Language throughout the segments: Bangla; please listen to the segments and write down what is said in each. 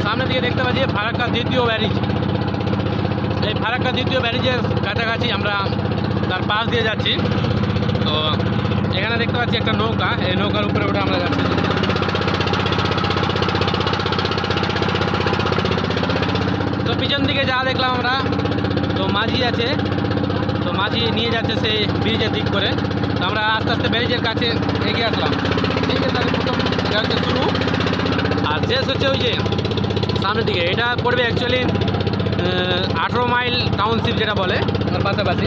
সামনের দিকে দেখতে পাচ্ছি ফারাক্কা দ্বিতীয় ব্যারিজ। এই ফারাক্কা দ্বিতীয় ব্যারিজের কাছাকাছি আমরা তার পাশ দিয়ে যাচ্ছি। তো এখানে দেখতে পাচ্ছি একটা নৌকা, এই নৌকার উপরে উঠে আমরা যাচ্ছি। তো পিছন দিকে যা দেখলাম আমরা, তো মাঝি আছে, তো মাঝি নিয়ে যাচ্ছে সেই ব্রিজের দিক করে। তো আমরা আস্তে আস্তে ব্যারিজের কাছে এগিয়ে আসলাম। এই যে তার প্রথম এটা হচ্ছে শুরু, আর শেষ হচ্ছে ওই যে সামনের দিকে। এটা পড়বে অ্যাকচুয়ালি 18 মাইল টাউনশিপ যেটা বলে, ওর পাশাপাশি।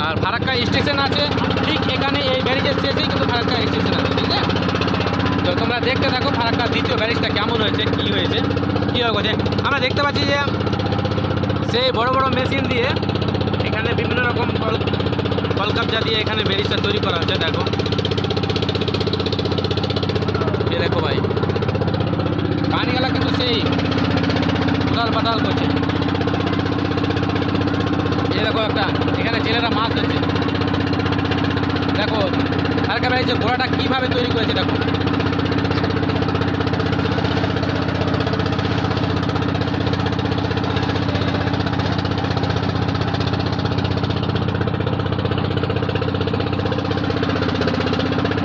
আর ফারাক্কা স্টেশন আছে ঠিক এখানে, এই ব্যারিজের শেষেই কিন্তু ফারাক্কা স্টেশন আছে, ঠিক আছে? তো তোমরা দেখতে থাকো ফারাক্কা দ্বিতীয় ব্যারিজটা কেমন হয়েছে, কী হয়েছে, কীভাবে করছে। আমরা দেখতে পাচ্ছি যে সেই বড় বড় মেশিন দিয়ে এখানে বিভিন্ন রকম কলকাবজা দিয়ে এখানে ব্যারিজটা তৈরি করা হচ্ছে। দেখো, এ দেখো ভাই, পানিগুলা কিন্তু সেই উদাল পাতাল করছে। এই দেখো একটা, এখানে ছেলেরা মাছ ধরছে। দেখো ফারাক্কা ব্যারিজের ঘোড়াটা কীভাবে তৈরি করেছে, দেখো।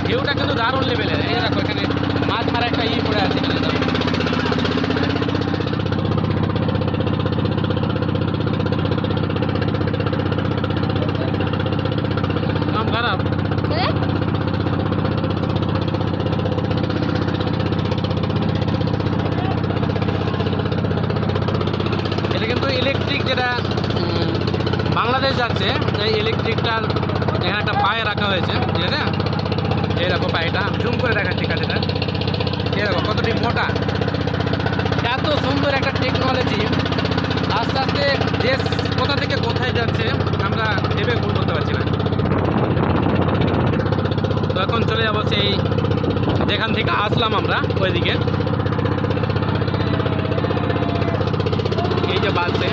ভিউটা কিন্তু দারুণ লেভেলের। এই দেখো এখানে মাছ মারা একটা পড়ে আছে এখানে, দেখো। কাম খারাপ। এটা কিন্তু ইলেকট্রিক, যেটা বাংলাদেশ যাচ্ছে, এই ইলেকট্রিকটার এখানে একটা পায়ে রাখা হয়েছে, ঠিক আছে? এই দেখো পায়েটা জুম করে দেখাচ্ছি কাছেটা। এই দেখো কতটি মোটা। এত সুন্দর একটা টেকনোলজি, আস্তে আস্তে দেশ কোথা থেকে কোথায় যাচ্ছে আমরা ভেবে ভুল করতে পারছি না। তো এখন চলে যাবো সেই যেখান থেকে আসলাম আমরা, ওইদিকে। এই যে বাসে